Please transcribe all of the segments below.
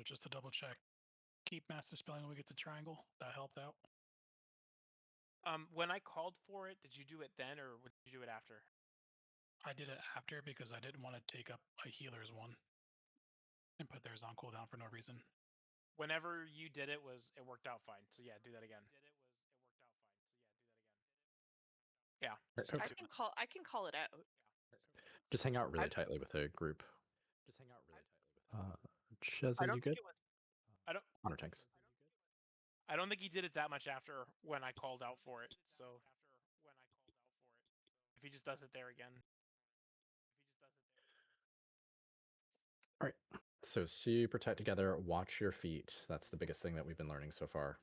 also, just to double check. Keep mass dispelling when we get to triangle. That helped out. When I called for it, did you do it then, or did you do it after? I did it after because I didn't want to take up a healer's one and put theirs on cooldown for no reason. Whenever you did it, it worked out fine. So yeah, do that again. Yeah. I can call it out. Just hang out really tightly with a group. Cheza, you good? I don't. Honor tanks. I don't think he did it that much after when I called out for it. So if he just does it there again. All right. So super tight together. Watch your feet. That's the biggest thing that we've been learning so far.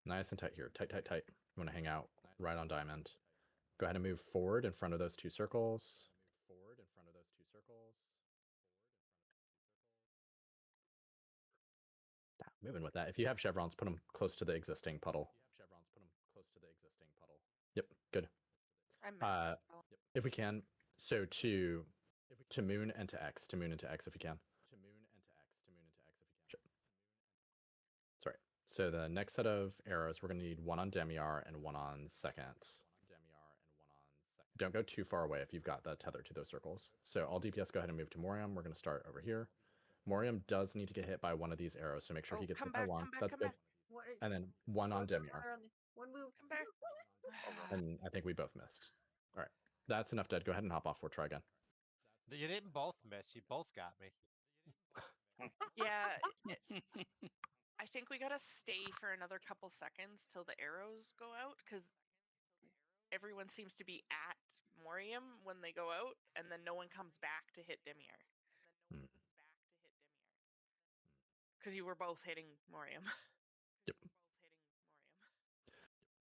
Nice and tight here. Tight, tight, tight. You want to hang out right on diamond. Go ahead and move forward in front of those two circles. Moving with that. If you have chevrons, put them close to the existing puddle. Yep, good. If we can, so to moon and to X, if we can. Sure. Sorry. So the next set of arrows, we're going to need one on Demiar and one on second. Don't go too far away if you've got the tether to those circles. So all DPS, go ahead and move to Moriam. We're going to start over here. Moriam does need to get hit by one of these arrows, so make sure he gets hit by one. That's good. And then one on Demiar. One move. Come back. And I think we both missed. All right. That's enough, Dead. Go ahead and hop off. We'll try again. You didn't both miss. You both got me. Yeah. I think we gotta stay for another couple seconds till the arrows go out, because everyone seems to be at Moriam when they go out, and then no one comes back to hit Demiar. Because you were both hitting Moriam. Yep.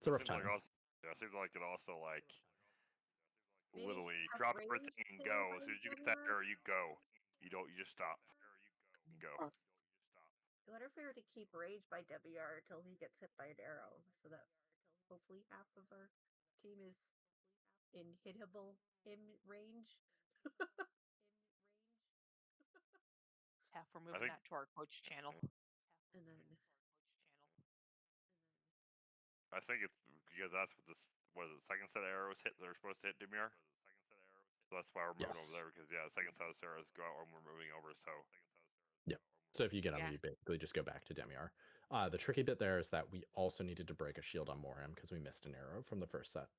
It's a rough time. It seems like it also literally drop everything and go. As soon as you get that arrow, you go. You just stop and go. I wonder if we were to keep rage by Demiar until he gets hit by an arrow, so that hopefully half of our team is in hittable range. Half we're moving that to our coach channel. And then I think it's because that's what the second set of arrows hit. They're supposed to hit Demir. So that's why we're moving over there, because the second set of arrows go out when we're moving over. So yeah. So if you get on, you basically just go back to Demiar. The tricky bit there is that we also needed to break a shield on Moriam because we missed an arrow from the first set.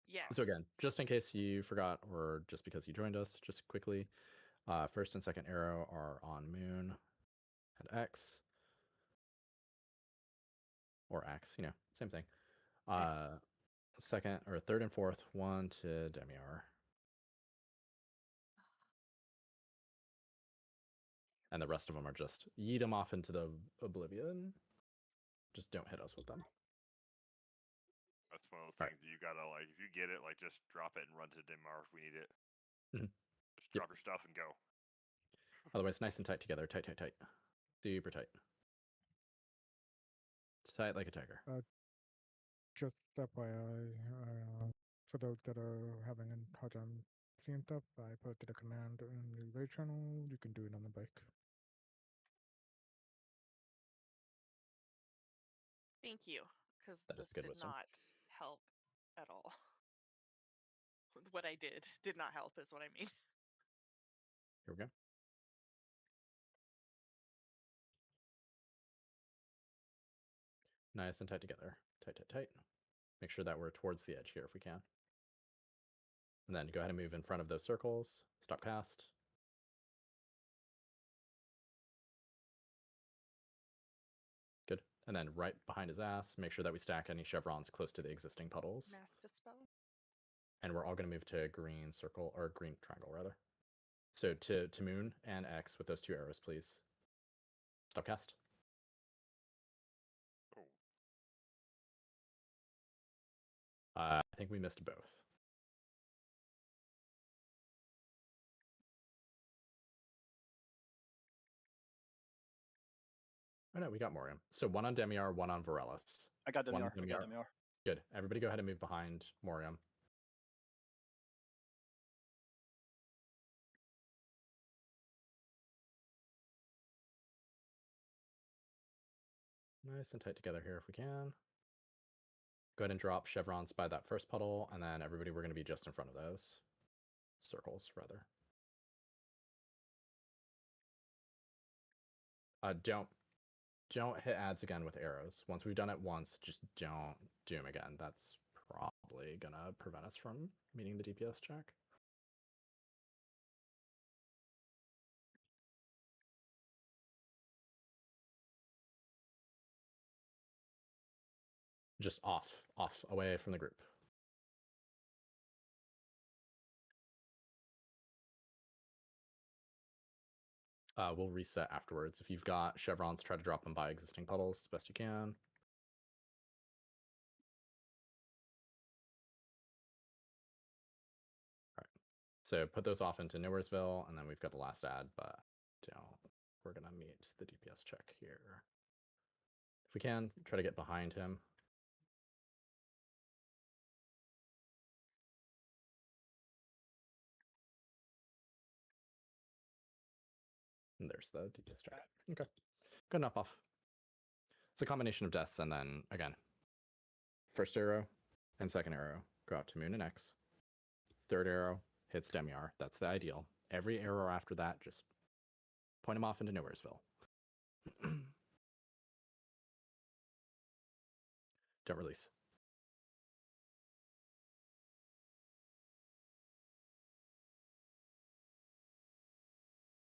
Yeah. So again, just in case you forgot or just because you joined us, just quickly, first and second arrow are on Moon and X. Or X, same thing. Second or third and fourth, one to Demiar. And the rest of them are just yeet them off into the oblivion. Just don't hit us with them. That's one of those things that you gotta if you get it, just drop it and run to Demar if we need it. Mm-hmm. Just drop your stuff and go. Otherwise, nice and tight together. Tight, tight, tight. Super tight. Tight like a tiger. Just FYI, for those that are having a hard time seeing stuff, I posted a command in the raid channel. You can do it on the bike. Thank you, because this good did wisdom. not help at all. What I did not help, is what I mean. Here we go. Nice and tight together. Tight, tight, tight. Make sure that we're towards the edge here if we can. And then go ahead and move in front of those circles. Stop cast. Good. And then right behind his ass, make sure that we stack any chevrons close to the existing puddles. Mass dispel. And we're all going to move to green circle, or green triangle, rather. So to Moon and X with those two arrows, please. Stop cast. Oh. I think we missed both. Oh no, we got Moriam. So one on Demiar, one on Varellus. I got Demiar. Good. Everybody go ahead and move behind Moriam. Nice and tight together here if we can. Go ahead and drop chevrons by that first puddle, and then everybody, we're going to be just in front of those. Circles, rather. Don't hit adds again with arrows. Once we've done it once, just don't do them again. That's probably going to prevent us from meeting the DPS check. Just off, away from the group. We'll reset afterwards. If you've got chevrons, try to drop them by existing puddles as best you can. All right. So put those off into Nowheresville, and then we've got the last ad, but we're going to meet the DPS check here. If we can, try to get behind him. And there's the DPS check. Okay. Good enough off. It's a combination of deaths, and then, again, first arrow and second arrow go out to Moon and X. Third arrow hits Demiar. That's the ideal. Every arrow after that, just point him off into Nowheresville. Don't release.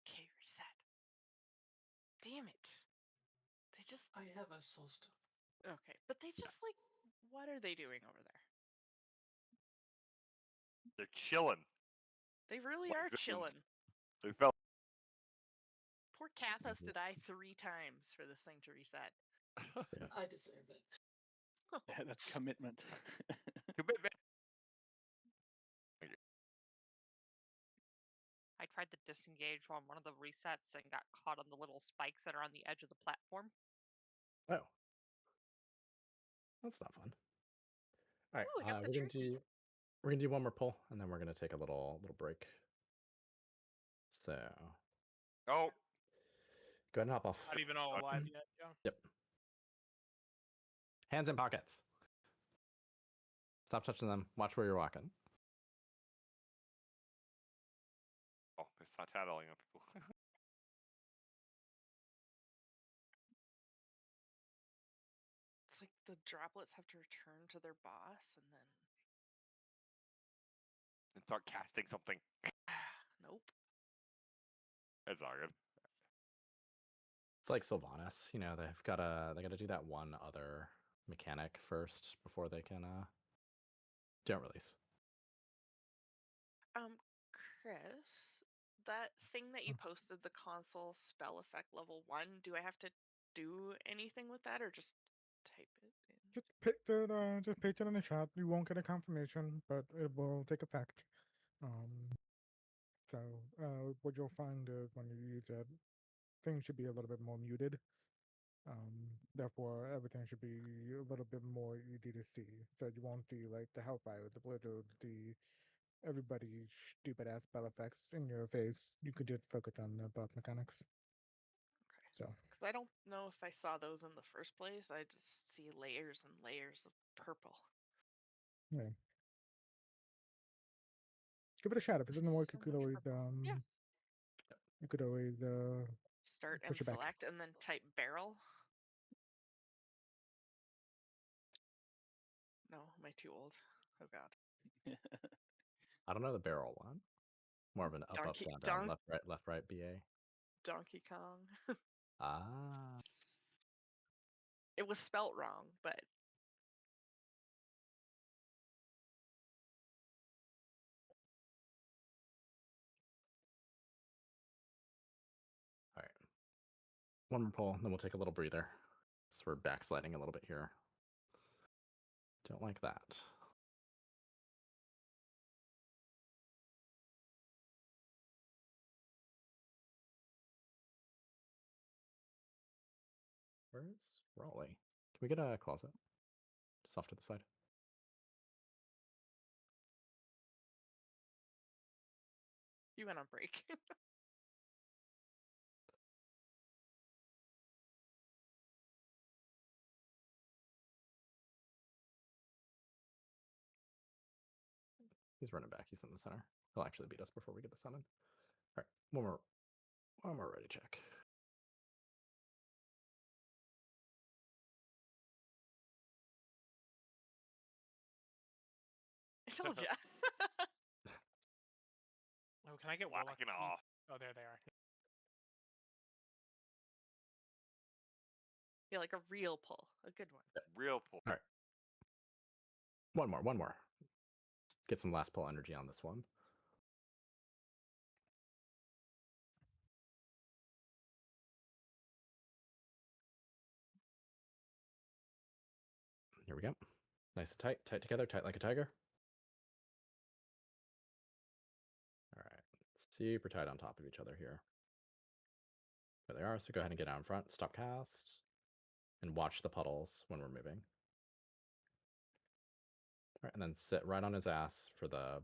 Okay, reset. Damn it. They just... I have a soul stone. Okay, but they just, like, what are they doing over there? They're chilling. They really Like are villains. chilling. They felt. Poor Kath has to die 3 times for this thing to reset. I deserve it. That's commitment. Commitment. I tried to disengage on one of the resets and got caught on the little spikes that are on the edge of the platform. Oh. That's not fun. All right, Ooh, we're gonna do one more pull, and then we're gonna take a little break. So. Oh. Go ahead and hop off. Not even all alive yet. Yeah. Yep. Hands in pockets. Stop touching them. Watch where you're walking. Oh, it's not tattling on people. It's like the droplets have to return to their boss and then... And start casting something. Nope. It's all good. It's like Sylvanas, you know, they gotta do that one other mechanic first before they can don't release. Chris, that thing that you posted, the console spell effect level 1, do I have to do anything with that or just type it in? Just paste it in the chat. You won't get a confirmation, but it will take effect. So what you'll find is when you use it, things should be a little bit more muted. Therefore, everything should be a little bit more easy to see. So you won't see like the Hellfire, the Blizzard, everybody's stupid ass spell effects in your face. You could just focus on the buff mechanics. Okay. So. Because I don't know if I saw those in the first place. I just see layers and layers of purple. Yeah. Give it a shot. If it doesn't work, you could always you could always start and select and then type barrel. No, am I too old? Oh god. I don't know the barrel one. More of an up, down, left, right, BA. Donkey Kong. Ah. It was spelt wrong, but all right. One more pull, then we'll take a little breather. So we're backsliding a little bit here. Don't like that. Where is Raleigh? Can we get a closet? Just off to the side. you went on break. He's running back. He's in the center. He'll actually beat us before we get the summon. All right, one more ready check. I told ya. Oh, can I get Warlock? Whacking off. Oh, there they are. Yeah, like a real pull, a good one. Real pull. All right. One more. Get some last pull energy on this one. Here we go. Nice and tight. Tight together. Tight like a tiger. All right. Super tight on top of each other here. There they are. So go ahead and get out in front. Stop cast. And watch the puddles when we're moving. All right, and then sit right on his ass for the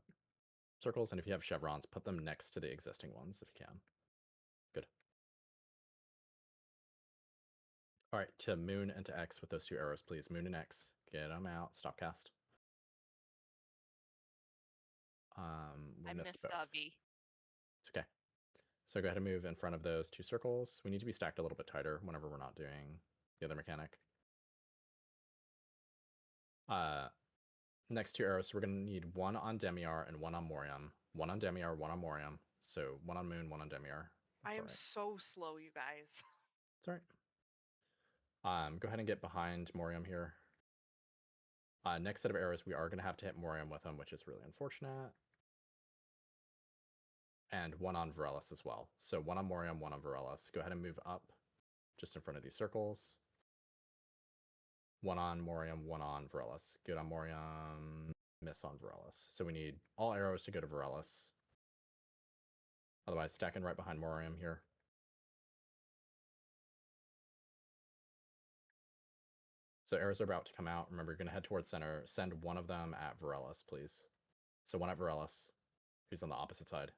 circles. And if you have chevrons, put them next to the existing ones if you can. Good. All right, to Moon and to X with those 2 arrows, please. Moon and X. Get them out. Stop cast. I missed V. It's okay. So go ahead and move in front of those 2 circles. We need to be stacked a little bit tighter whenever we're not doing the other mechanic. Next 2 arrows, so we're going to need 1 on Demiar and 1 on Moriam. 1 on Demiar, 1 on Moriam. So 1 on Moon, 1 on Demiar. I am so slow, you guys. It's all right. Go ahead and get behind Moriam here. Next set of arrows, we are going to have to hit Moriam with them, which is really unfortunate. And 1 on Varellus as well. So 1 on Moriam, 1 on Varellus. Go ahead and move up just in front of these circles. 1 on Moriam, 1 on Varellus. Good on Moriam, miss on Varellus. So we need all arrows to go to Varellus. Otherwise, stacking right behind Moriam here. So arrows are about to come out. Remember, you're going to head towards center. Send 1 of them at Varellus, please. So 1 at Varellus, who's on the opposite side.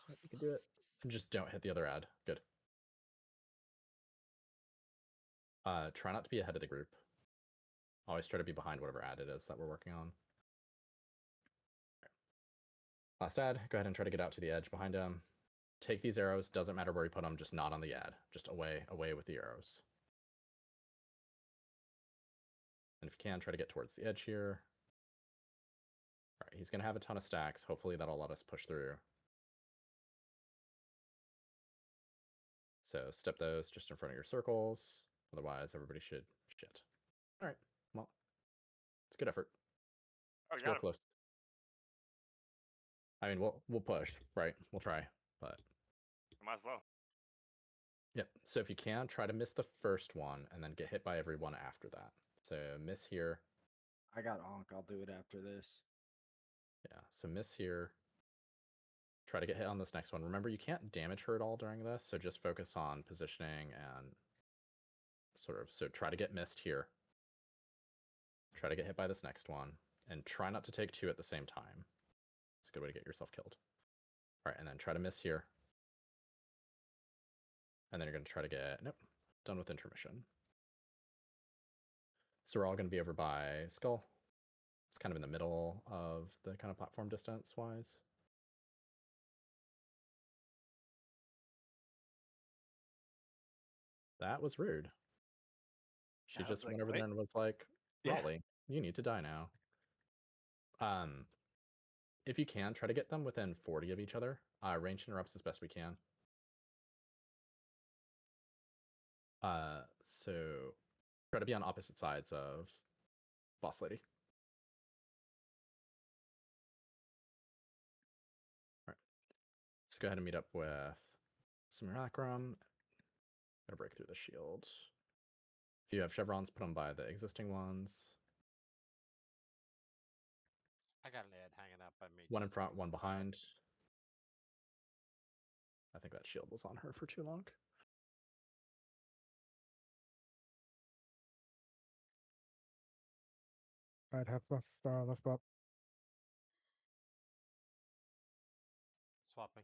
You can do it. And just don't hit the other ad. Good. Try not to be ahead of the group. Always try to be behind whatever ad it is that we're working on. Last ad, go ahead and try to get out to the edge behind him. Take these arrows, doesn't matter where you put them, just not on the ad. Just away with the arrows. And if you can, try to get towards the edge here. All right, he's going to have a ton of stacks. Hopefully that'll let us push through. So step those just in front of your circles. Otherwise, everybody should shit. All right, well, it's a good effort. Let's go close. I mean, we'll push, right? We'll try, but might as well. Yep. So if you can, try to miss the first one and then get hit by everyone after that. So miss here. I got Onk. I'll do it after this. Yeah. So miss here. Try to get hit on this next one. Remember, you can't damage her at all during this, so just focus on positioning and sort of. So try to get missed here. Try to get hit by this next one, and try not to take 2 at the same time. It's a good way to get yourself killed. All right, and then try to miss here. And then you're going to try to get, nope, done with intermission. So we're all going to be over by Skull. It's kind of in the middle of the kind of platform distance-wise. That was rude. She just went over there and was like, Raleigh, you need to die now. If you can, try to get them within 40 of each other. Range interrupts as best we can. So try to be on opposite sides of Boss Lady. All right. So go ahead and meet up with Simulacrum. Gotta break through the shield. If you have chevrons, put them by the existing ones. I got an ad hanging up by me. 1 in front, 1 behind. I think that shield was on her for too long. I'd have left swap. Swapping.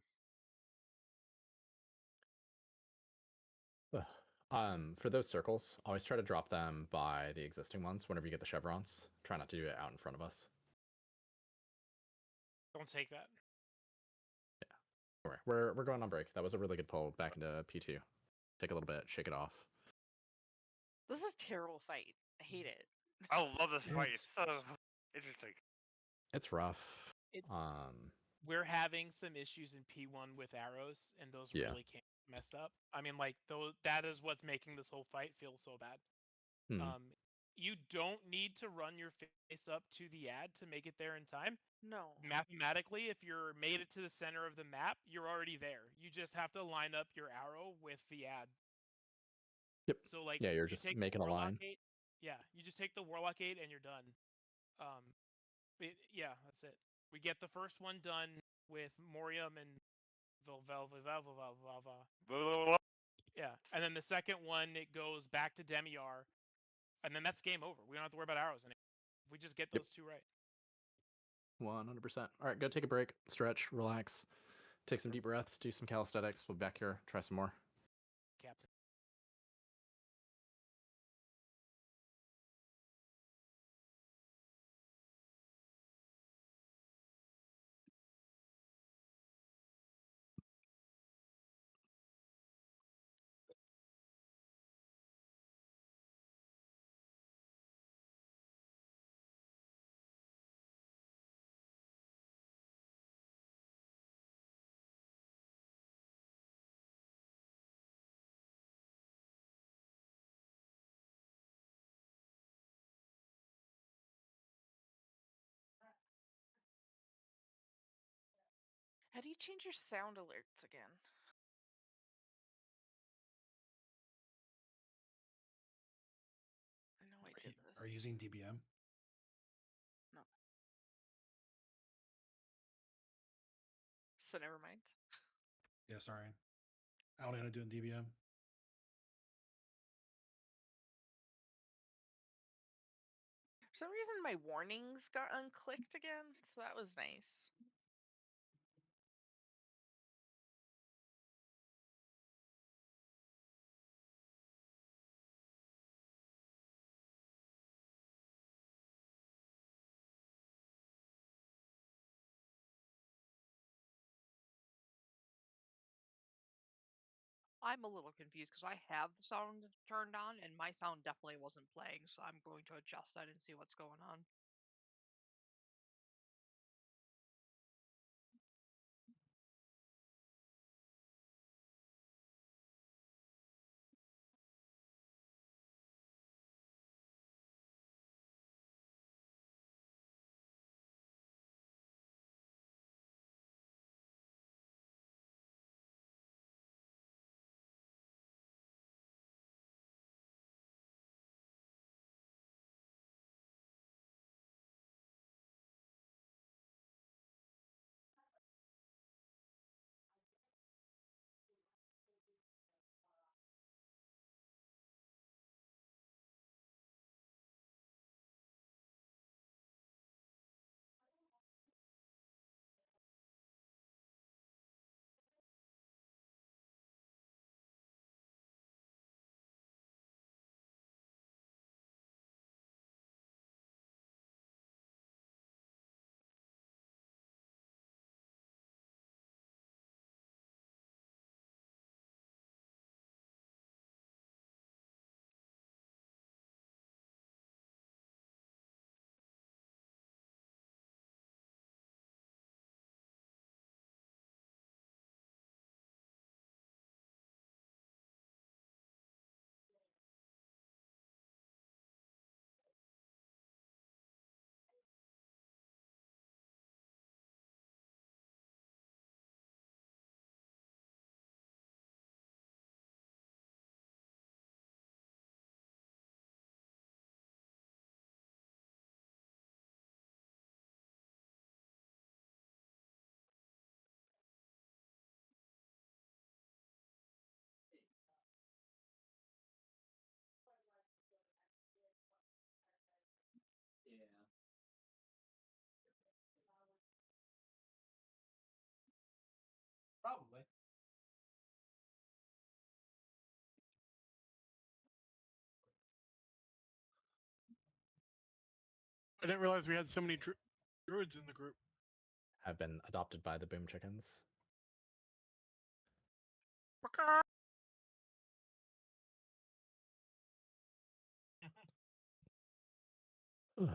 For those circles, always try to drop them by the existing ones whenever you get the chevrons. Try not to do it out in front of us. Don't take that. Yeah. We're going on break. That was a really good pull back into P2. Take a little bit, shake it off. This is a terrible fight. I hate it. I love this fight. It's so interesting. It's rough. We're having some issues in P1 with arrows, and those really can't messed up. I mean, like that is what's making this whole fight feel so bad. You don't need to run your face up to the ad to make it there in time. No. Mathematically, if you're made it to the center of the map, you're already there. You just have to line up your arrow with the ad. Yep. So like, yeah, you're just making a line. Yeah, you just take the Warlock 8 and you're done. Yeah, that's it. We get the first one done with Morium and Yeah, and then the second one, it goes back to Demiar, and then that's game over. We don't have to worry about arrows anymore. If we just get those two right. 100%. All right, go take a break, stretch, relax, take some deep breaths, do some calisthenics. We'll be back here, try some more. Captain. How do you change your sound alerts again? I know I did this. Are you using DBM? No. So never mind. Yeah, sorry. I only know doing DBM. For some reason, my warnings got unclicked again, so that was nice. I'm a little confused because I have the sound turned on and my sound definitely wasn't playing, so I'm going to adjust that and see what's going on. Probably. I didn't realize we had so many druids in the group. have been adopted by the Boom Chickens. Ugh.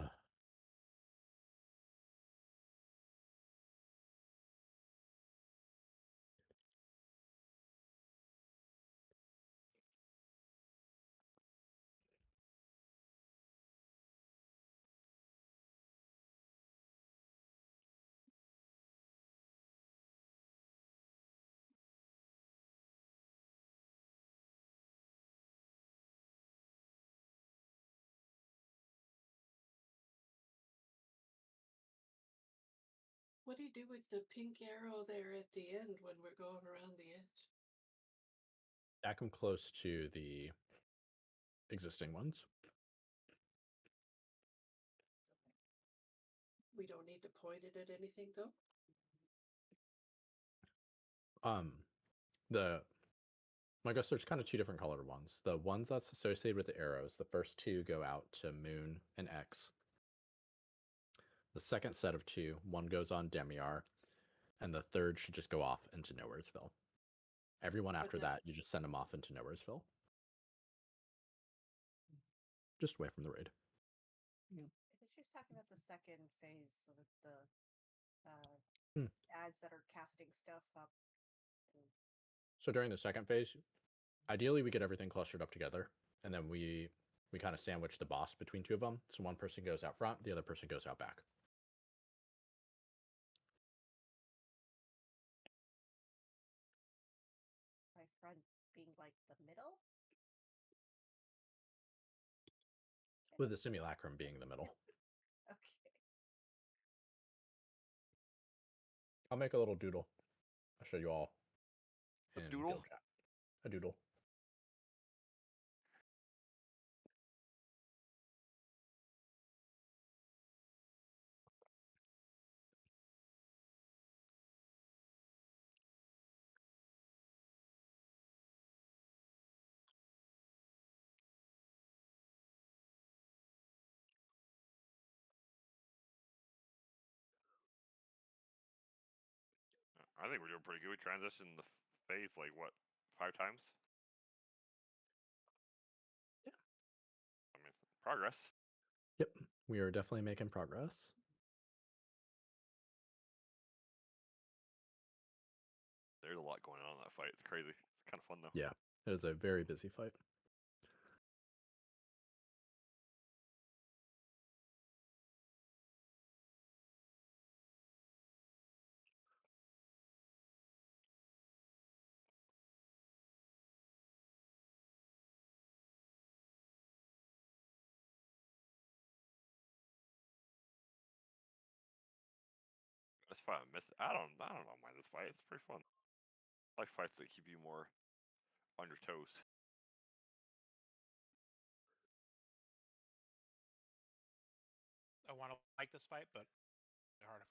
What do you do with the pink arrow there at the end when we're going around the edge? Stack them close to the existing ones. We don't need to point it at anything, though? I guess there's kind of two different colored ones. The ones that's associated with the arrows, the first two go out to Moon and X. The second set of two, one goes on Demiar, and the third should just go off into Nowheresville. Everyone after that, you just send them off into Nowheresville. Just away from the raid. Yeah. I think she was talking about the second phase of the ads that are casting stuff up. So during the second phase, ideally we get everything clustered up together, and then we kind of sandwich the boss between two of them. So one person goes out front, the other person goes out back. By front being like the middle? With the simulacrum being the middle. Okay. I'll make a little doodle. I'll show you all. A doodle? A doodle. I think we're doing pretty good. We transitioned the phase like what, 5 times? Yeah. I mean, progress. Yep, we are definitely making progress. There's a lot going on in that fight. It's crazy. It's kind of fun though. Yeah, it is a very busy fight. This fight, I don't mind this fight. It's pretty fun. I like fights that keep you more on your toes. I want to like this fight, but hard.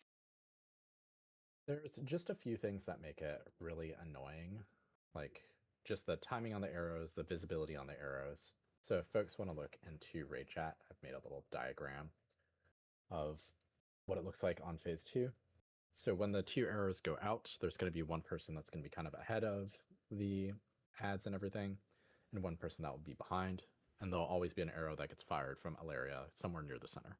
There's just a few things that make it really annoying, like just the timing on the arrows, the visibility on the arrows. So if folks want to look into Raid Chat, I've made a little diagram of what it looks like on phase 2. So when the 2 arrows go out, there's going to be one person that's going to be kind of ahead of the ads and everything, and one person that will be behind, and there'll always be an arrow that gets fired from Alaria somewhere near the center.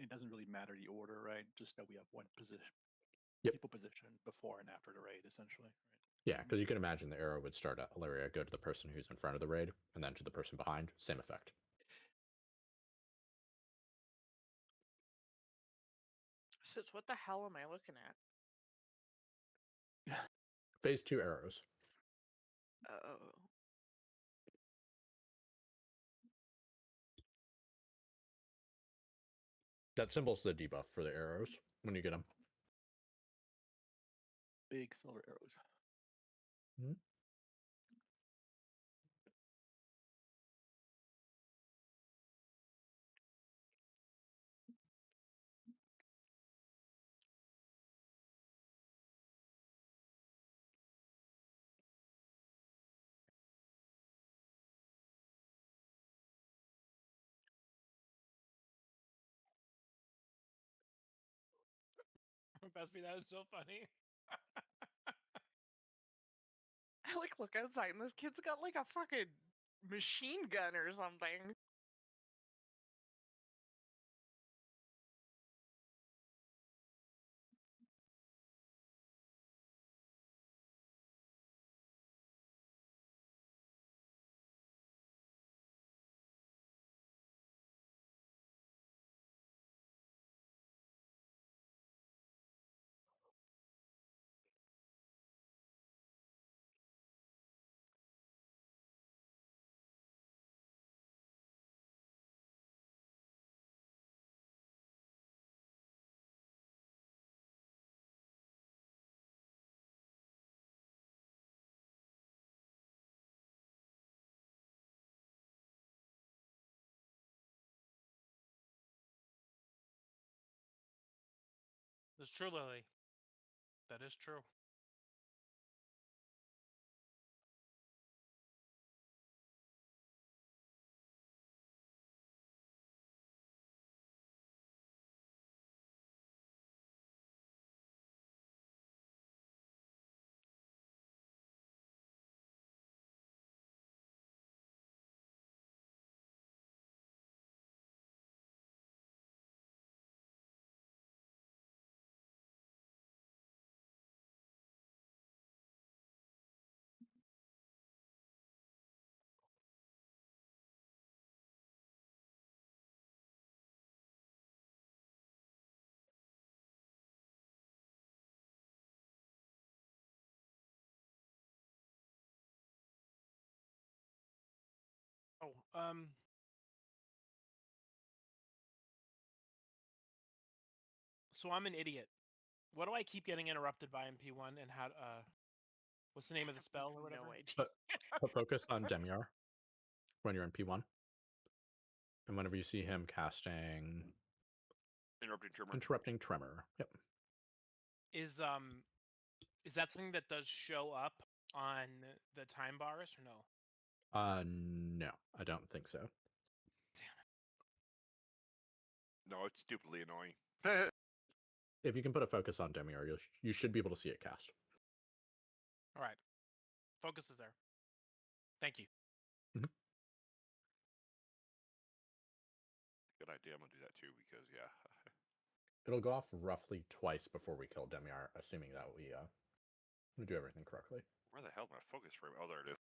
It doesn't really matter the order, right? Just that we have one position, people position before and after the raid, essentially. Right? Yeah, because you can imagine the arrow would start at Alaria, go to the person who's in front of the raid, and then to the person behind, same effect. So what the hell am I looking at? Phase 2 arrows. Oh. That symbol's the debuff for the arrows when you get them. Big silver arrows. Mm-hmm. Vespi. That is so funny. I look outside and this kid's got like a fucking machine gun or something. That's true, Lily. That is true. Oh, so I'm an idiot. What do I keep getting interrupted by in P1 and how what's the name of the spell or whatever? No idea. Put focus on Demiar when you're in P1. And whenever you see him casting Interrupting Tremor. Yep. Is that something that does show up on the time bars or no? No, I don't think so. No, it's stupidly annoying. If you can put a focus on Demiar, you should be able to see it cast. All right. Focus is there. Thank you. Good idea. I'm going to do that too because, yeah. It'll go off roughly twice before we kill Demiar, assuming that we do everything correctly. Where the hell is my focus frame? Oh, there it is.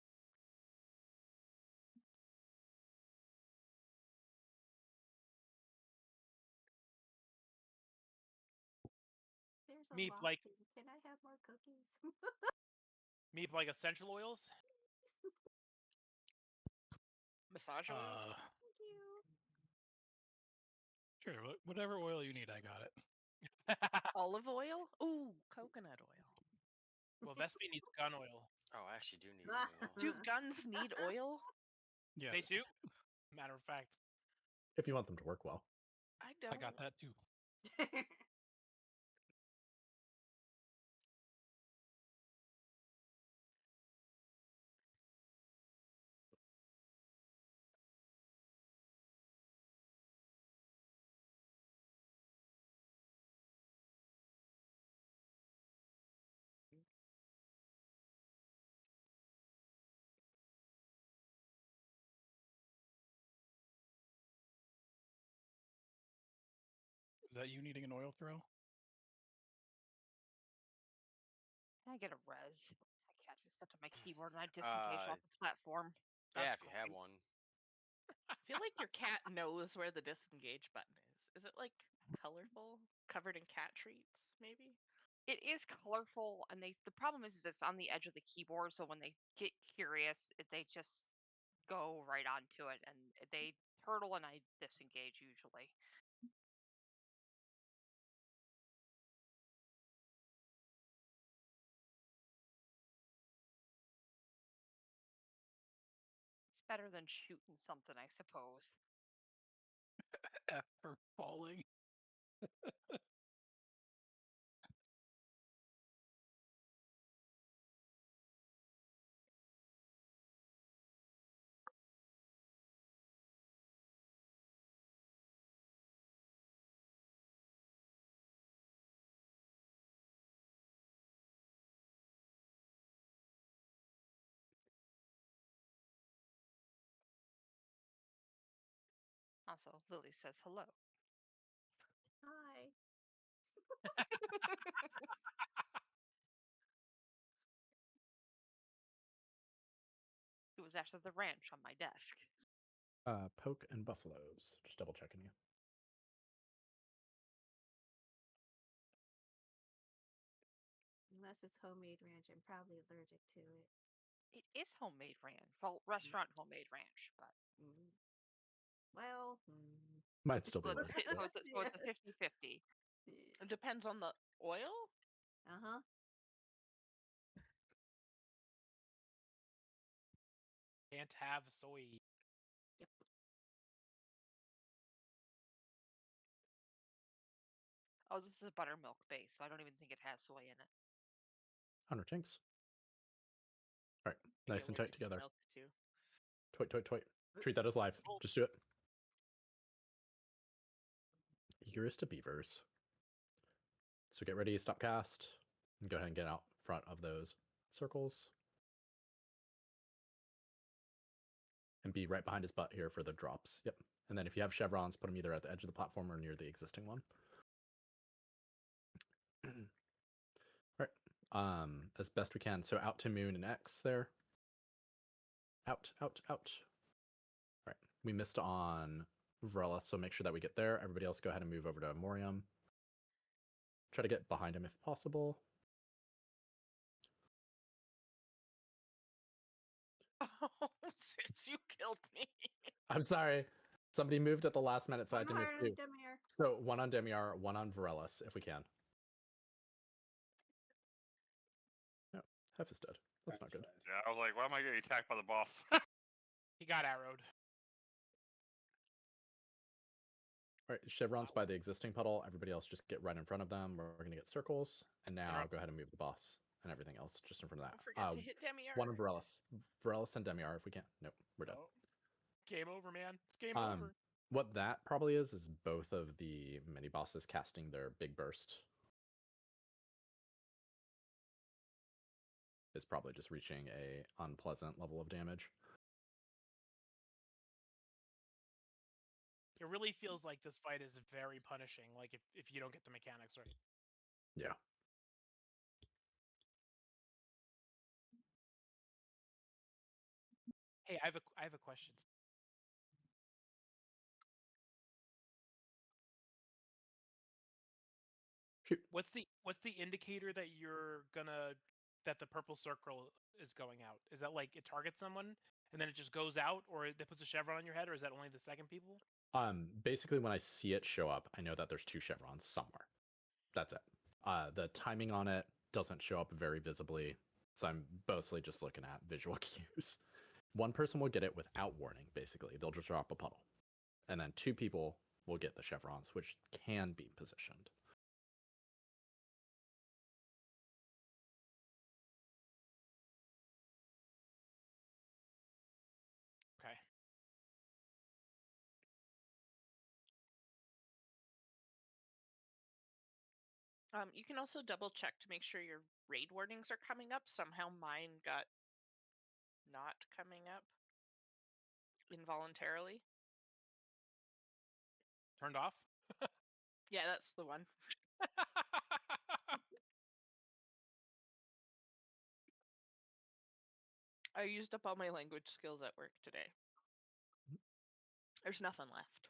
There's a Meep, lot. like, Can I have more cookies? Meep, like essential oils? Massage oils? Thank you. Sure, whatever oil you need, I got it. Olive oil? Ooh, coconut oil. Well, Vespi needs gun oil. Oh, I actually do need oil. Do guns need oil? Yes. They do. Matter of fact. If you want them to work well. I don't. I got that too. Is that you needing an oil throw? Can I get a res? I can't just set to my keyboard and I disengage off the platform. Yeah, if you have one. I feel like your cat knows where the disengage button is. Is it like colorful, covered in cat treats, maybe? It is colorful, and the problem is it's on the edge of the keyboard. So when they get curious, they just go right onto it, and they turtle, and I disengage usually. It's better than shooting something, I suppose. After falling. Also, Lily says hello. Hi. It was actually the ranch on my desk. Poke and buffaloes. Just double checking you. Unless it's homemade ranch, I'm probably allergic to it. It is homemade ranch. Well, restaurant homemade ranch, but. Well, might still be so allergic. It's a 50-50. It depends on the oil. Uh-huh. Can't have soy. Yep. Oh, this is a buttermilk base, so I don't even think it has soy in it. Hunter Tinks. All right, nice and tight together. Milk too. Toit. Treat that as live. Just do it. Eagerest to beavers. So get ready, stop cast, and go ahead and get out front of those circles. And be right behind his butt here for the drops. Yep. And then if you have chevrons, put them either at the edge of the platform or near the existing one. All right. As best we can. So out to Moon and X there. Out. All right. We missed on Varela, so make sure that we get there. Everybody else go ahead and move over to Morium. Try to get behind him if possible. Oh, since you killed me. I'm sorry. Somebody moved at the last minute, so I had to move two. Demiar. So one on Demiar, one on Varelis, if we can. No, Hef is dead. That's not good. Yeah, I was like, why am I getting attacked by the boss? He got arrowed. All right, Chevron's by the existing puddle. Everybody else just get right in front of them. We're going to get circles. And now go ahead and move the boss and everything else just in front of that. Don't forget to hit Demiar. One on Varelis. Varelis and Demiar if we can. Nope, we're done. Oh. Game over, man. It's game over. What that probably is both of the mini bosses casting their big burst. Is probably just reaching a unpleasant level of damage. It really feels like this fight is very punishing, like if you don't get the mechanics right. Yeah. Hey, I have a question. Shoot. What's the indicator that that the purple circle is going out? Is that like it targets someone and then it just goes out, or it puts a chevron on your head, or is that only the second people? Basically when I see it show up, I know that there's two chevrons somewhere. That's it. The timing on it doesn't show up very visibly, so I'm mostly just looking at visual cues. One person will get it without warning, basically. They'll just drop a puddle. And then two people will get the chevrons, which can be positioned. Okay. You can also double check to make sure your raid warnings are coming up. Somehow mine got not coming up involuntarily. Turned off? Yeah, that's the one. I used up all my language skills at work today. There's nothing left.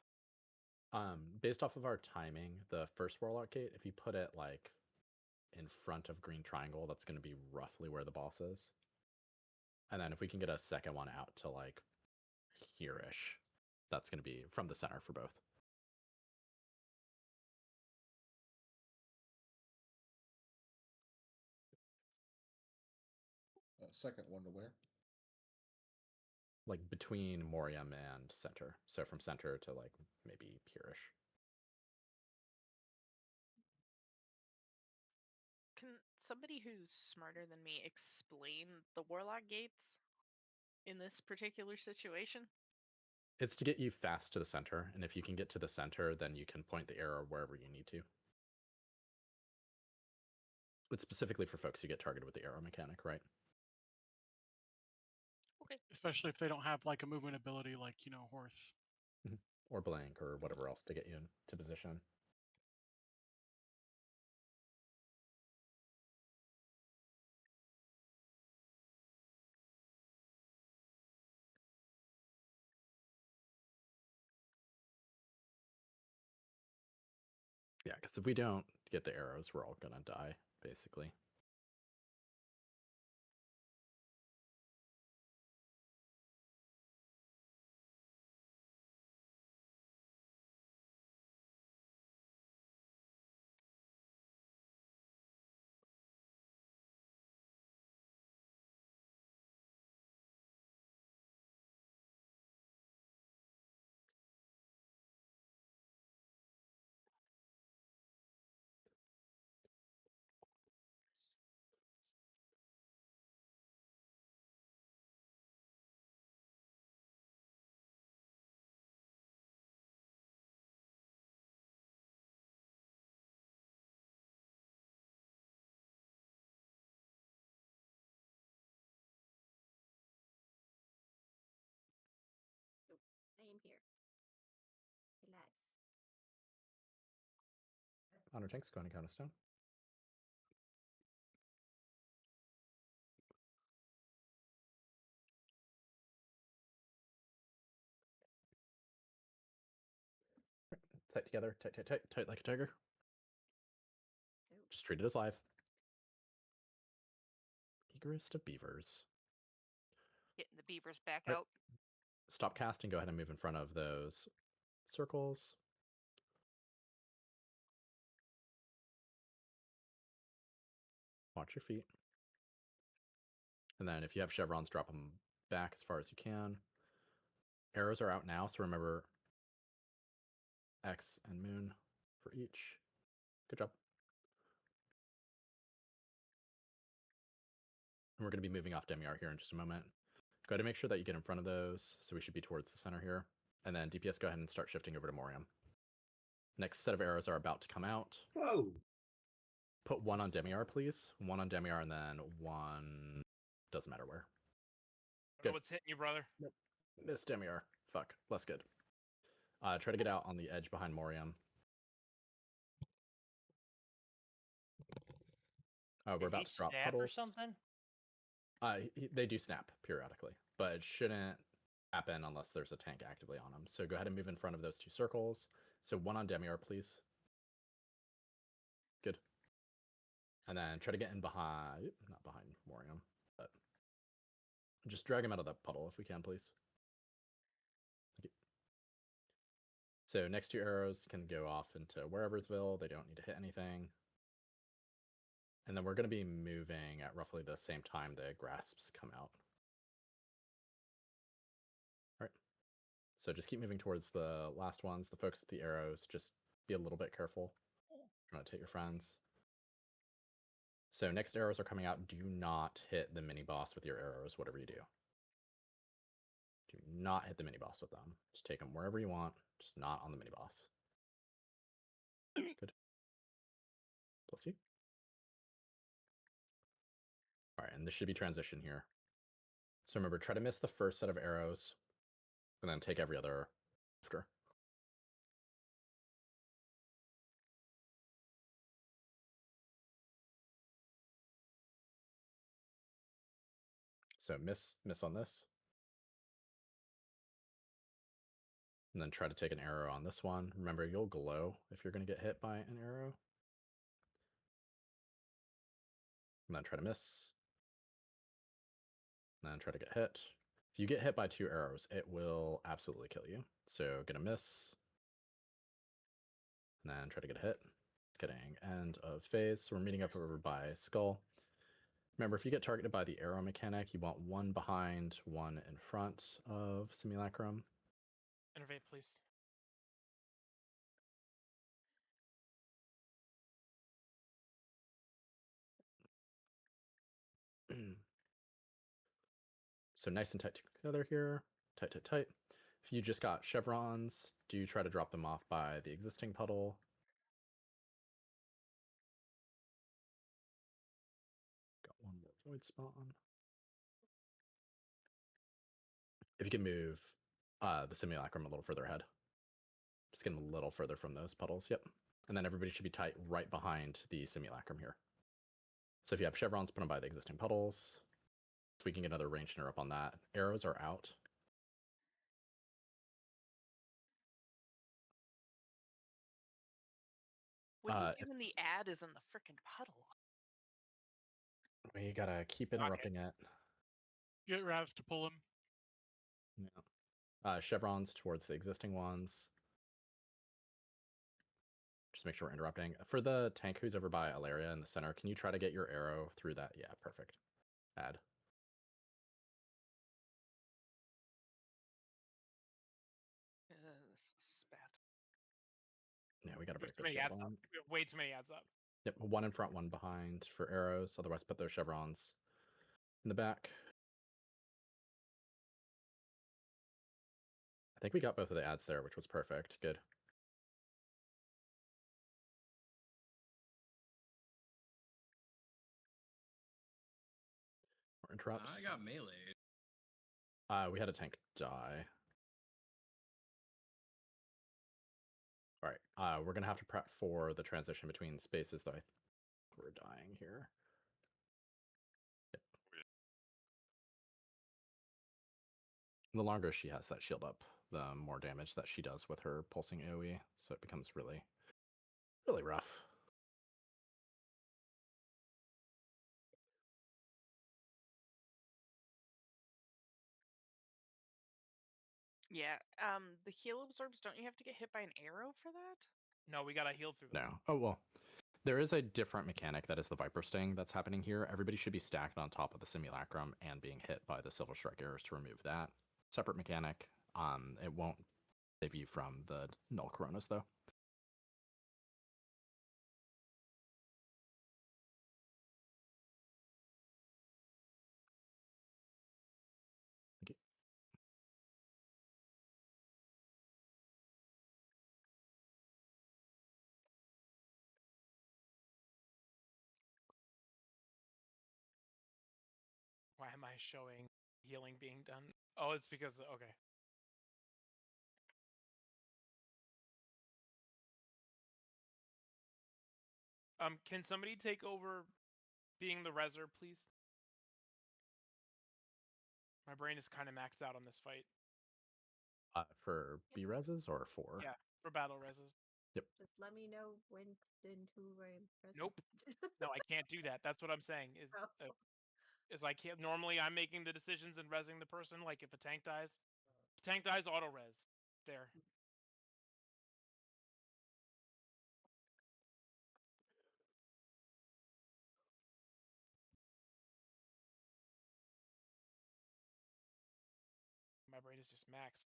Based off of our timing, the first Warlock Gate, if you put it like in front of Green Triangle, that's going to be roughly where the boss is. And then if we can get a second one out to like here-ish, that's going to be from the center for both. Second one to where? Like between Morium and center. So from center to like maybe here-ish. Can somebody who's smarter than me explain the Warlock Gates in this particular situation? It's to get you fast to the center, and if you can get to the center, then you can point the arrow wherever you need to. It's specifically for folks who get targeted with the arrow mechanic, right? Okay. Especially if they don't have like a movement ability like, Horse. Mm-hmm. or blank or whatever else to get you into position. Yeah, because if we don't get the arrows, we're all gonna die, basically. I am here. Relax. Honor tanks, go ahead and count us down. Tight together, tight, tight, tight, tight like a tiger. Just treat it as live. Eagerest of beavers. Getting the beavers back out. Stop casting, go ahead and move in front of those circles. Watch your feet. And then if you have chevrons, drop them back as far as you can. Arrows are out now, so remember X and moon for each. Good job. And we're going to be moving off Demiar here in just a moment. Go ahead and make sure that you get in front of those, so we should be towards the center here. And then DPS, go ahead and start shifting over to Moriam. Next set of arrows are about to come out. Whoa! Put one on Demiar, please. One on Demiar, and then one... doesn't matter where. I don't know what's hitting you, brother. Nope. Miss Demiar. Fuck. Less good. Try to get out on the edge behind Moriam. We're about to drop puddles. Or something? They do snap periodically, but it shouldn't happen unless there's a tank actively on them. So go ahead and move in front of those two circles. So one on Demiar, please. Good. And then try to get in behind, not behind Moriam, but just drag him out of that puddle if we can, please. Thank you. So next two arrows can go off into Whereversville. They don't need to hit anything. And then we're going to be moving at roughly the same time the grasps come out. All right. So just keep moving towards the last ones. The folks with the arrows, just be a little bit careful. Trying to take your friends. So next arrows are coming out. Do not hit the mini boss with your arrows, whatever you do. Do not hit the mini boss with them. Just take them wherever you want, just not on the mini boss. Good. Bless you. All right, and this should be transition here. So remember, try to miss the first set of arrows, and then take every other after. So miss on this. And then try to take an arrow on this one. Remember, you'll glow if you're going to get hit by an arrow. And then try to miss. And then try to get hit. If you get hit by two arrows, it will absolutely kill you. So gonna miss. And then try to get a hit. Getting end of phase. So we're meeting up over by Skull. Remember, if you get targeted by the arrow mechanic, you want one behind, one in front of Simulacrum. Innervate, please. So nice and tight together here. Tight, tight, tight. If you just got chevrons, do try to drop them off by the existing puddle. Got one more void spawn. If you can move the Simulacrum a little further ahead. Just get them a little further from those puddles. Yep. And then everybody should be tight right behind the simulacrum here. So if you have chevrons, put them by the existing puddles. So we can get another range interrupt on that. Arrows are out. What are you doing? The ad is in the frickin' puddle. We gotta keep interrupting it. Get Ravs to pull him. Yeah. Chevrons towards the existing ones. Just make sure we're interrupting. For the tank who's over by Alaria in the center, can you try to get your arrow through that? Yeah, perfect. Add. This is bad. Yeah, we gotta break this shit down. We have way too many ads up. Yep, one in front, one behind for arrows. Otherwise, put those chevrons in the back. I think we got both of the ads there, which was perfect. Good. More interrupts. I got melee. We had a tank die. All right, we're gonna have to prep for the transition between spaces, though. I think we're dying here. Yep. The longer she has that shield up, the more damage that she does with her pulsing AoE, so it becomes really, really rough. Yeah, the heal absorbs, don't you have to get hit by an arrow for that? No, we gotta heal through those. No. Oh, well. There is a different mechanic that is the Viper Sting that's happening here. Everybody should be stacked on top of the Simulacrum and being hit by the Silver Strike arrows to remove that. Separate mechanic. It won't save you from the Null Coronas, though. Why am I showing healing being done? Oh, it's because, okay. Can somebody take over being the reser, please? My brain is kind of maxed out on this fight. For B-reses or for? Yeah, for battle reses. Yep. Just let me know when and who I'm pressing. Nope. No, I can't do that. That's what I'm saying. Is I can't. Normally, I'm making the decisions and resing the person. Like if a tank dies, auto res. There. My brain is just maxed.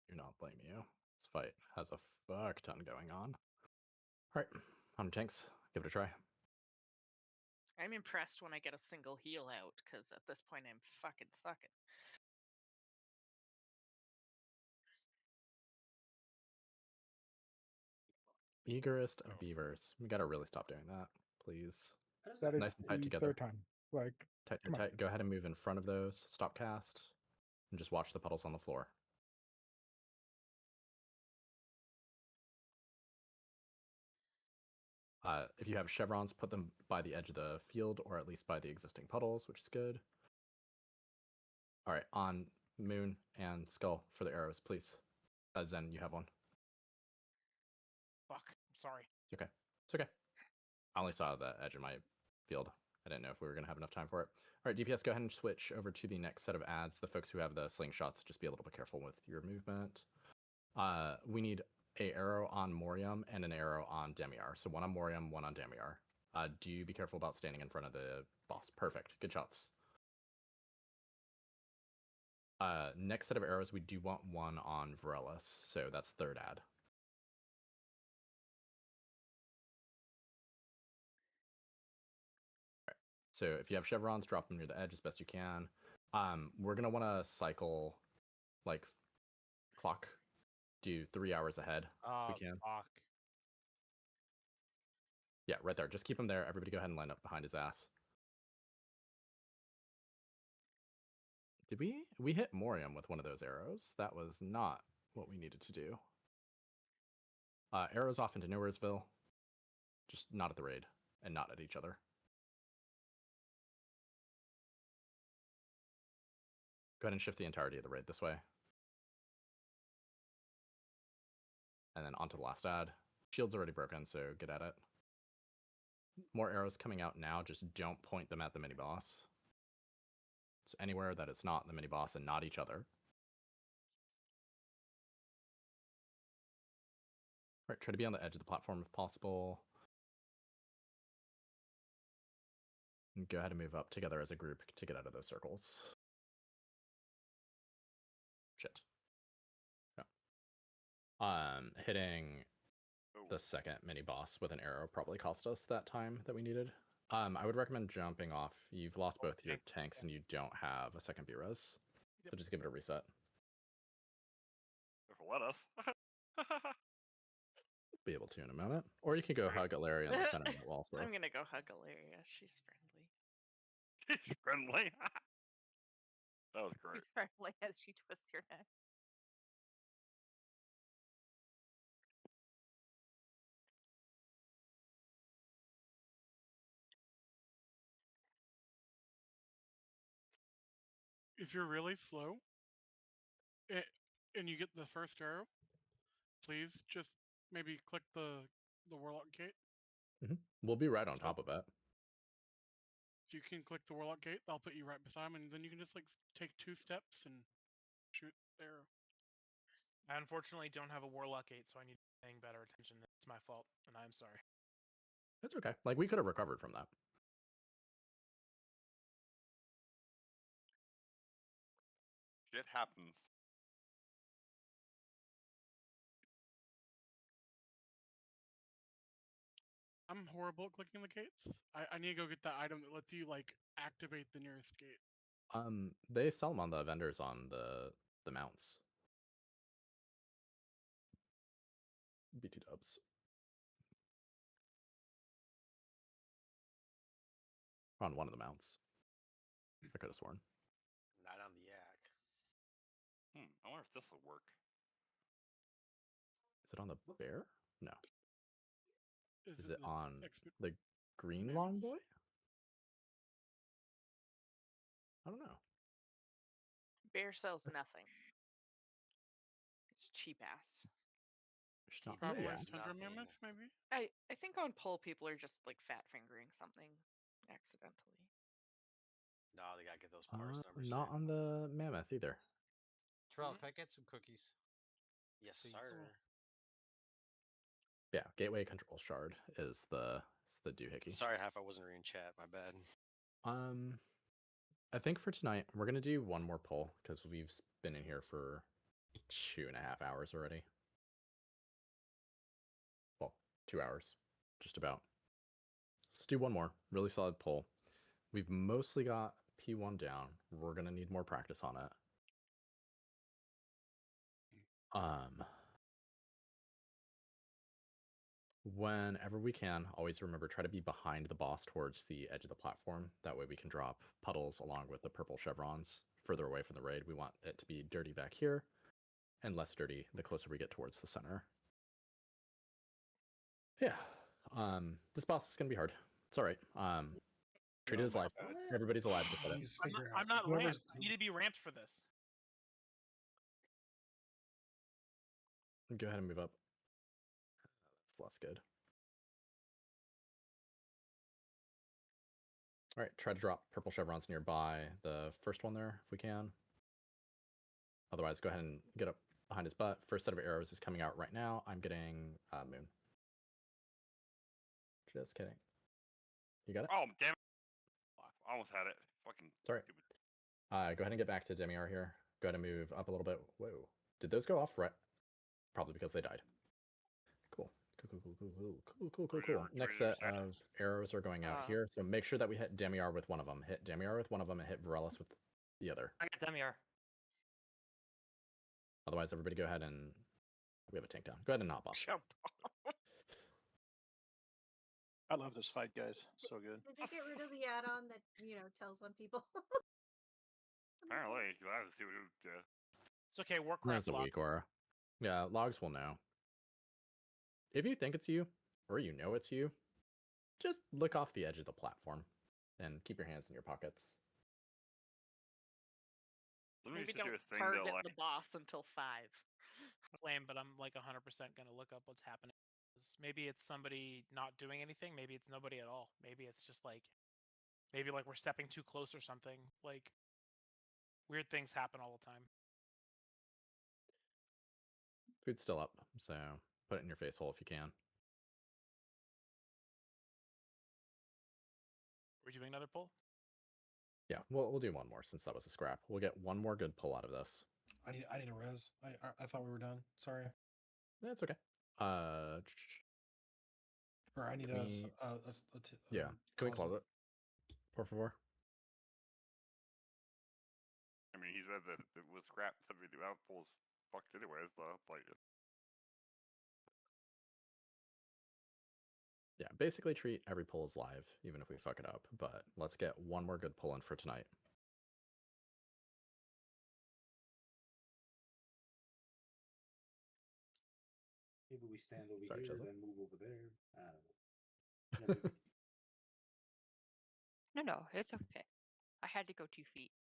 Do not blame you. This fight has a fuck ton going on. All right, on tanks, give it a try. I'm impressed when I get a single heal out, because at this point I'm fucking sucking. Eagerest of beavers. We gotta really stop doing that, please. That is nice and tight the together. third time. Like tight. Go ahead and move in front of those. Stop cast, and just watch the puddles on the floor. If you have chevrons, put them by the edge of the field, or at least by the existing puddles, which is good. All right, on Moon and Skull for the arrows, please. Zen, you have one. Fuck, I'm sorry. It's okay. It's okay. I only saw the edge of my field. I didn't know if we were going to have enough time for it. All right, DPS, go ahead and switch over to the next set of ads. The folks who have the slingshots, just be a little bit careful with your movement. We need an arrow on Morium and an arrow on Demiar. So one on Morium, one on Demiar. Do be careful about standing in front of the boss. Perfect. Good shots. Next set of arrows, we do want one on Varellus. So that's third ad. So if you have chevrons, drop them near the edge as best you can. We're going to want to cycle, like, clock. Do 3 hours ahead if we can. Fuck. Yeah, right there. Just keep him there. Everybody go ahead and line up behind his ass. Did we hit Morium with one of those arrows? That was not what we needed to do. Arrows off into Nowheresville. Just not at the raid, and not at each other. Go ahead and shift the entirety of the raid this way. And then onto the last ad. Shield's already broken, so get at it. More arrows coming out now, just don't point them at the mini-boss. It's anywhere that it's not the mini-boss and not each other. Right, try to be on the edge of the platform if possible. And go ahead and move up together as a group to get out of those circles. Shit. Yeah. Hitting the second mini-boss with an arrow probably cost us that time that we needed. I would recommend jumping off. You've lost both your tanks and you don't have a second B-res. So just give it a reset. Let us. Be able to in a moment. Or you can go hug Ilaria in the center of the wall. I'm gonna go hug Ilaria. She's friendly. She's friendly. That was great. She's friendly as she twists your neck. If you're really slow, and you get the first arrow, please just maybe click the Warlock Gate. We'll be right on top of it. If you can click the Warlock Gate, I'll put you right beside him, and then you can just like take 2 steps and shoot the arrow. I unfortunately don't have a Warlock Gate, so I need to be paying better attention. It's my fault, and I'm sorry. That's okay. Like, we could have recovered from that. Shit happens. I'm horrible at clicking the gates. I need to go get that item that lets you like activate the nearest gate. They sell them on the vendors on the mounts. BT dubs. On one of the mounts. I could have sworn. Not on the yak. I wonder if this will work. Is it on the bear? No. Is it the on the green longboy? I don't know. Bear sells nothing. It's cheap ass. It's not Probably yeah. Tundra Mammoth, maybe? I think on pull people are just like fat fingering something accidentally. No, they gotta get those parts numbers. Not on the mammoth either. Terrell, can I get some cookies? Yes, Please. sir. Yeah, Gateway Control Shard is the doohickey. Sorry, Half, I wasn't reading chat. My bad. I think for tonight we're gonna do one more pull because we've been in here for 2.5 hours already. Well, 2 hours, just about. Let's do one more really solid pull. We've mostly got P1 down. We're gonna need more practice on it. Whenever we can, always remember, try to be behind the boss towards the edge of the platform. That way we can drop puddles along with the purple chevrons further away from the raid. We want it to be dirty back here and less dirty the closer we get towards the center. Yeah. This boss is going to be hard. It's all right. Treat it as life. Everybody's alive. I'm not ramped. I need to be ramped for this. Go ahead and move up. That's less good. All right, try to drop purple chevrons nearby the first one there if we can. Otherwise, go ahead and get up behind his butt. First set of arrows is coming out right now. I'm getting Moon. Just kidding. You got it? Oh, damn it. I almost had it. Fucking sorry. Go ahead and get back to Demiar here. Go ahead and move up a little bit. Whoa. Did those go off? Right. Probably because they died. Cool. Cool. Next set of arrows are going out here. So make sure that we hit Demiar with one of them. Hit Demiar with one of them and hit Varellis with the other. I got Demiar. Otherwise, everybody go ahead and... We have a tank down. Go ahead and hop off. Jump off. I love this fight, guys. So good. Did they get rid of the add-on that, tells on people? Apparently, you have to see what who. It's okay. Warcraft. That's a weak aura. Yeah, logs will know. If you think it's you, or you know it's you, just look off the edge of the platform and keep your hands in your pockets. Maybe don't target the boss until 5. Lame, but I'm like 100% gonna look up what's happening. Maybe it's somebody not doing anything. Maybe it's nobody at all. Maybe it's just like, maybe like we're stepping too close or something. Like, weird things happen all the time. Food's still up, so put it in your face hole if you can. We're doing another pull? Yeah, we'll do one more since that was a scrap. We'll get one more good pull out of this. I need a res. I thought we were done. Sorry. That's okay. Or I need yeah. Can we close it? Por favor. I mean, he said that it was scrap. Said we do have pulls fucked anyways, though. Like. Yeah, basically treat every pull as live, even if we fuck it up. But let's get one more good pull in for tonight. Maybe we stand over here, then move over there. I don't know. No, it's okay. I had to go 2 feet.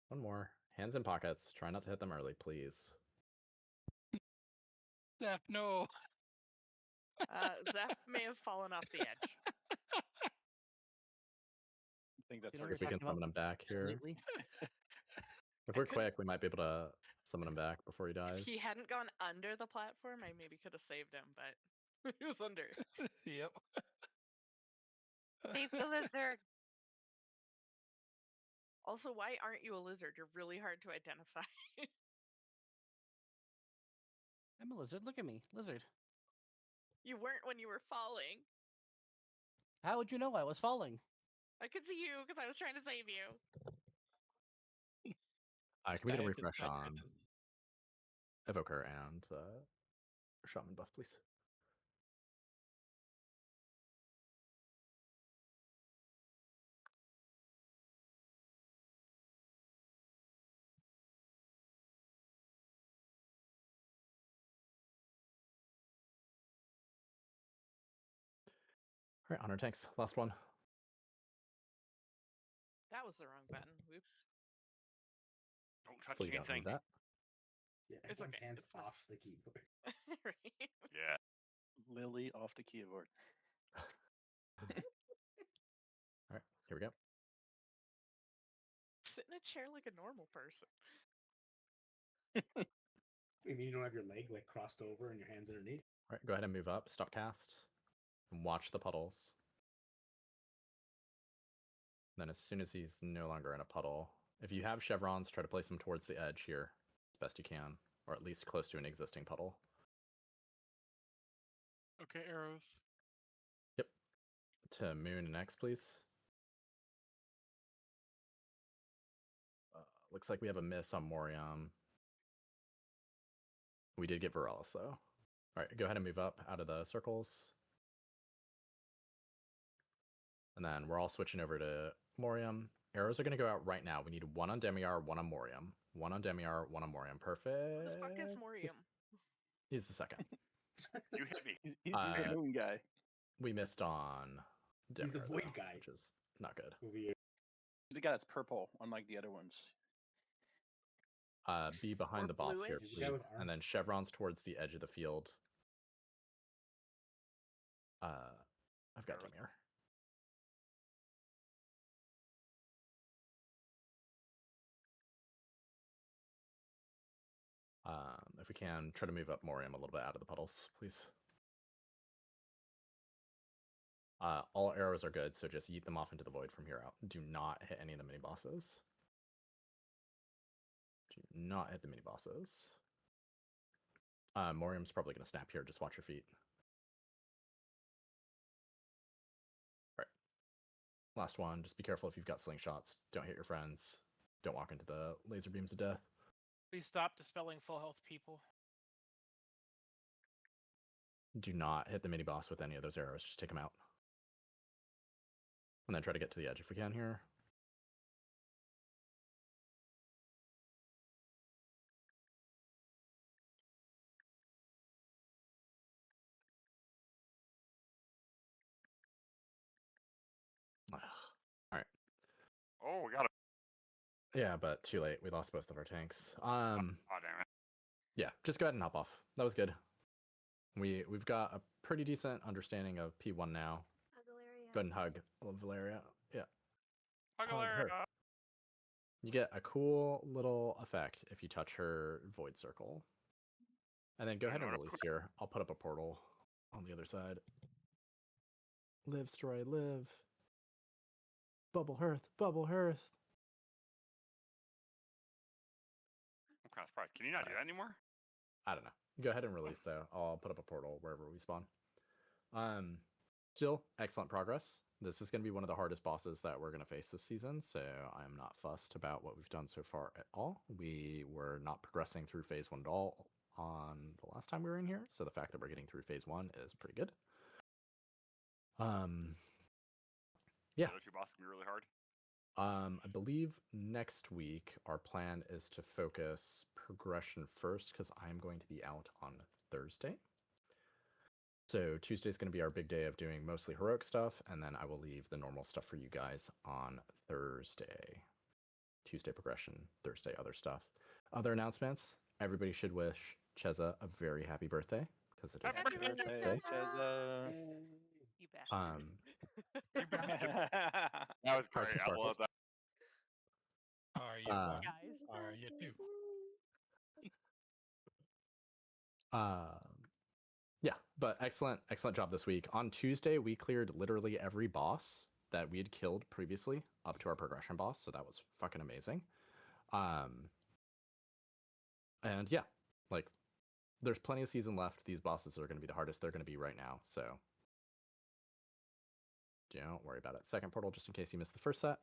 One more. Hands in pockets. Try not to hit them early, please. Zeph, no. Zeph may have fallen off the edge. I think that's if we can summon him back here. If we're quick, we might be able to summon him back before he dies. If he hadn't gone under the platform, I maybe could have saved him, but he was under. Yep. Save the lizard. Also, why aren't you a lizard? You're really hard to identify. I'm a lizard. Look at me, lizard. You weren't when you were falling. How would you know I was falling? I could see you because I was trying to save you. Can we get a refresh on Evoker and Shaman buff, please? All right, honor tanks. Last one. That was the wrong button. Whoops. Don't touch Please anything. That. Yeah, it's everyone's okay. hands off the keyboard. Right? Yeah. Lily off the keyboard. All right, here we go. Sit in a chair like a normal person. You mean you don't have your leg like crossed over and your hands underneath? All right, go ahead and move up. Stop cast. And watch the puddles. Then as soon as he's no longer in a puddle, if you have chevrons, try to place them towards the edge here as best you can, or at least close to an existing puddle. Okay, arrows. Yep. To Moon and X, please. Looks like we have a miss on Moriam. We did get Veralis, though. All right, go ahead and move up out of the circles. And then we're all switching over to Moriam. Arrows are going to go out right now. We need one on Demiar, one on Moriam. One on Demiar, one on Moriam. Perfect. Who the fuck is Moriam? He's the second. You hit me. He's the moon guy. We missed on Demiar, He's the void though, guy. which is not good. He's the guy that's purple, unlike the other ones. Be behind the boss here, Is please. And then chevrons towards the edge of the field. I've got Demiar. If we can, try to move up Moriam a little bit out of the puddles, please. All arrows are good, so just yeet them off into the void from here out. Do not hit any of the mini-bosses. Do not hit the mini-bosses. Moriam's probably going to snap here. Just watch your feet. All right. Last one. Just be careful if you've got slingshots. Don't hit your friends. Don't walk into the laser beams of death. Please stop dispelling full health people. Do not hit the mini-boss with any of those arrows. Just take them out. And then try to get to the edge if we can here. Oh, we got it. Yeah, but too late. We lost both of our tanks. Oh, damn it. Yeah, just go ahead and hop off. That was good. We've got a pretty decent understanding of P1 now. Go ahead and hug Valeria. Yeah. Hug Valeria. You get a cool little effect if you touch her void circle. And then go ahead and release here. I'll put up a portal on the other side. Live, Story, live. Bubble Hearth, Bubble Hearth. I'm kind of surprised. Can you not do that anymore? I don't know. Go ahead and release though. I'll put up a portal wherever we spawn. Still excellent progress. This is going to be one of the hardest bosses that we're going to face this season, so I'm not fussed about what we've done so far at all. We were not progressing through phase 1 at all on the last time we were in here, so the fact that we're getting through phase 1 is pretty good. Yeah. The other two bosses can be really hard. I believe next week our plan is to focus progression first because I'm going to be out on Thursday. So Tuesday is going to be our big day of doing mostly heroic stuff, and then I will leave the normal stuff for you guys on Thursday. Tuesday progression, Thursday other stuff. Other announcements, everybody should wish Cheza a very happy birthday, because it is happy birthday, Cheza. You bastard. That was great. I love that. Are you one? Are you two? Yeah, but excellent job this week. On Tuesday, we cleared literally every boss that we had killed previously up to our progression boss, so that was fucking amazing. And yeah, like, there's plenty of season left. These bosses are going to be the hardest they're going to be right now, so don't worry about it. Second portal, just in case you missed the first set.